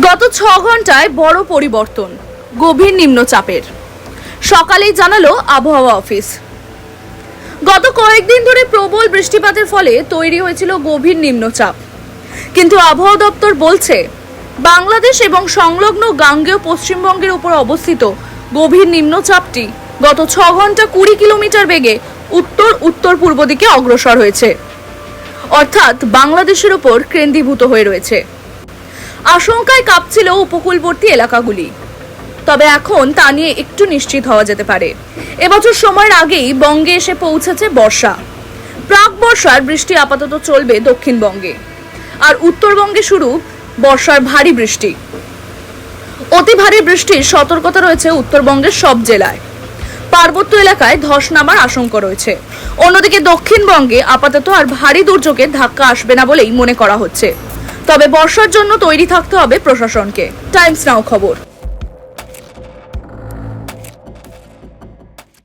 গত 6 ঘন্টায় বড় পরিবর্তন, গভীর নিম্নচাপের। সকালেই জানালো আবহাওয়া অফিস। গত কয়েকদিন ধরে প্রবল বৃষ্টিপাতের ফলে তৈরি হয়েছিল গভীর নিম্নচাপ, কিন্তু আবহাওয়া দপ্তর বলছে বাংলাদেশ এবং সংলগ্ন গাঙ্গেয় পশ্চিমবঙ্গের উপর অবস্থিত গভীর নিম্নচাপটি গত 6 ঘন্টা 20 কিলোমিটার বেগে উত্তর উত্তর পূর্ব দিকে অগ্রসর হয়েছে, অর্থাৎ বাংলাদেশের উপর কেন্দ্রীভূত হয়ে রয়েছে। আশঙ্কায় কাঁপছিল উপকূলবর্তী এলাকাগুলি, তবে এখন তা নিয়ে একটু নিশ্চিত হওয়া যেতে পারে। এবছর সময়ের আগেই বঙ্গে এসে পৌঁছেছে বর্ষা। প্রাক বর্ষার বৃষ্টি আপাতত চলবে দক্ষিণবঙ্গে, আর উত্তরবঙ্গে শুরু বর্ষার ভারী বৃষ্টি। অতি ভারী বৃষ্টির সতর্কতা রয়েছে উত্তরবঙ্গের সব জেলায়। পার্বত্য এলাকায় ধস নামার আশঙ্কা রয়েছে। অন্যদিকে দক্ষিণবঙ্গে আপাতত আর ভারী দুর্যোগের ধাক্কা আসবে না বলেই মনে করা হচ্ছে, তবে বর্ষার জন্য তৈরি থাকতে হবে প্রশাসনকে। টাইমস নাও খবর।